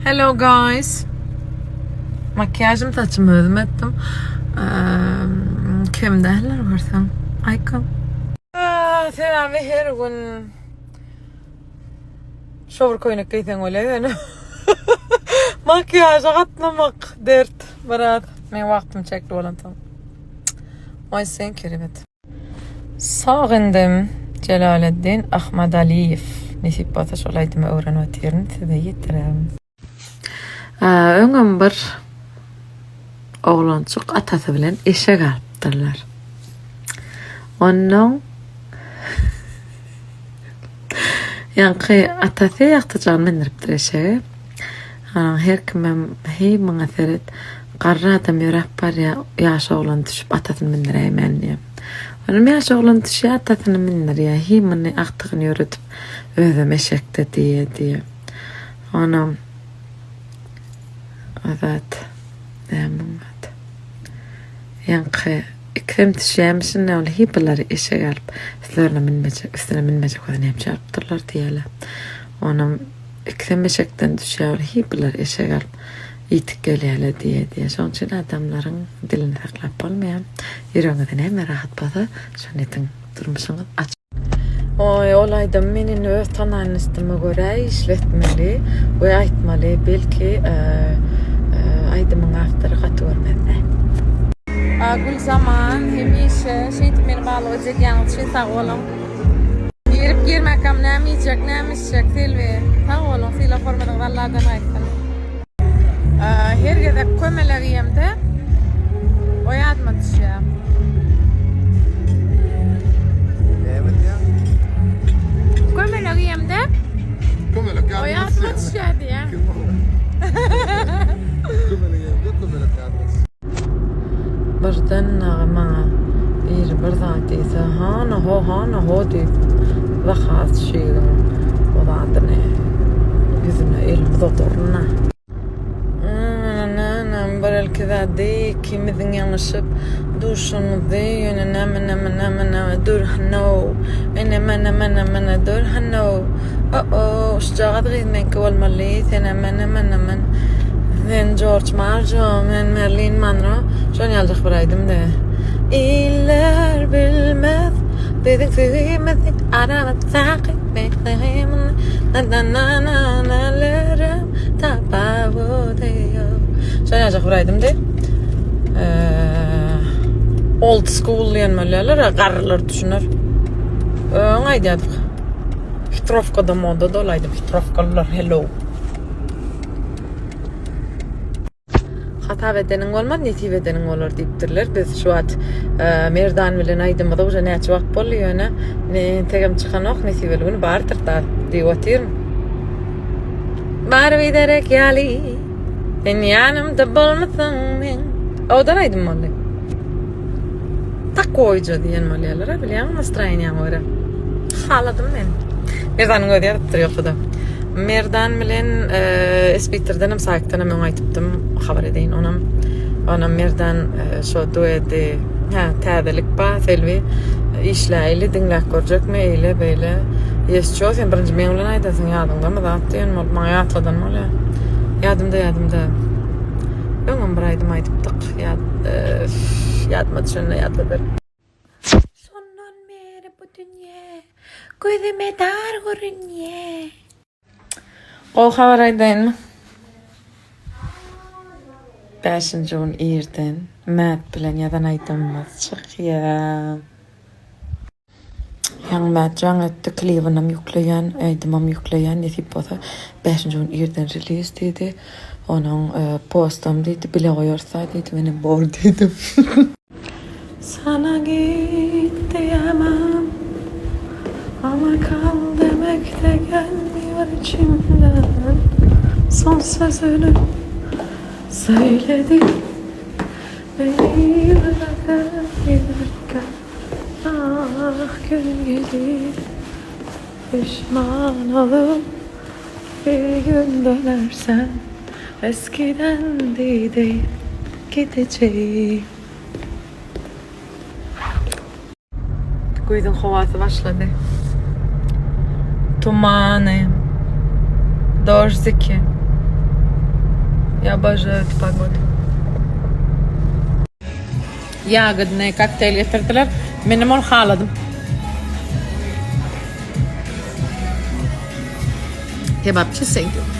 Hello guys. Makyajım saçımı özmettim. Kim derler varsan? Aykın. Selam ve her gün şovur koynak giysen öyle yani. Makyaja katlamak dert. Berat. Men vaktim çekti olan tam. Ay sen keremet. Sağındım Celaleddin Ahmed Aliyev. Nesip bataş olaydım öğrenme yerini size yetirem. Öňem bir oglançyk atasy bilen eşek alypdyrlar. Onuň ýanky atasy ýagtyjan mindiripdir eşegi. Her kimem hey maňa seret garra adam ýörek bar ýaş oglan düşüp atasyny mindirýän diýip. Onuň ýaş oglan düşýär atasyny mindirýär. Hey meni aktygyny ýöretip özüm eşekde diýe. Onuň evet. Evet. Yankı ikrem tişemişin ne ol hipeleri işe gelip üstlerine minmece kodan hem çarptırlar diyeler. Onun ikrem eşekten düşüyor hipeler işe gelip itik geliyorlar diye. Son için adamların dilini saklap olmayan yüreğinden hem rahat bada şun etin durmuşunu aç. Oy olayda menin öz tananistime göre işletmeli ve aitmeli belki aydımın aftırı katı görmedi. Gül zaman hemişe şeyt beni bağlı ödecek yanıt şey sağ olun. Girip girmekam ne yiyecek ne yemişecek silvi. Sağ olun sila formadan valladan aykın. Her gede kömeler yiyemde o yadma düşüyor. Kömeler yiyemde o yadma düşüyor diye. Birden nağma bir zatiyse hana ho deyip vaxat şeyin o adını yüzüne elim doktoruna barel keda dey kimizin yanlışıp duşunu dey yöne nemen dur hanno ene dur hanno şcagat gizmen ki olmalı nemen ben George Marco, ben Marilyn Monroe. Şon yazacak biraydım de. İller bilmez, dedin sevmezdik, arama takip beklerim. Nelerim tabavu diyor. Şon yazacak biraydım de. Old school yenmelerler, garrlar düşünür. Haydi yadık. Hitrovka'da moda dolaydım, Hitrovkalılar hello. Hata vedenin olmaz, neti vedenin olur deyipdirler. Biz şu at merdan bilen aydımda uca neçi vakt bolluyor ne tegem çıkan ok neti velgunu bardır da diyotir. Bar viderek yali sen yanımda bulmasın men. Odan aydım molly. Takoyca diyen mollyallara biliyorum nastroyeniam ora. Haladım men. Merdanın ödeye yaptırıyor da. Merdan bilen Spitter'denim sayıktanım onu aytıptım haber edeyin onam Merdan şu duedi täzelik ba selvi işleyli dinlek görjek mi eyle böyle yesço sen birinci meňulan aýdasyn ýadymda da atdyn mol maňa ýatladan mol ýadymda öňüm bir aýdym aýdypdyk ýadyma düşenle ýatladyr sondan beri bu dünýä gözüme dar görünýär. O haber aydın mı? 5. gün irden mät bilen ýadan aýdymyz çykýar. Ýa-ni mät jaň etdi klibinam ýükleýän, aýdymam ýükleýän nesip bolsa 5. gün irden release diýdi. Onuň postam diýdi, bile goýarsa diýdi, meni bor diýdim. Sana git diýemem ama kal demekde gelmiyor içimden. Son sözünü söyledim beni bırakıp giderken. Ah gün gelir pişman olup bir gün dönersen eskiden deyip gideceğim. Kuydun havası başladı. Tumanı. Dождики. Я обожаю эту погоду. Ягодный kokteyl getirdiler. Benim onu haladım. Kebapçı thank you.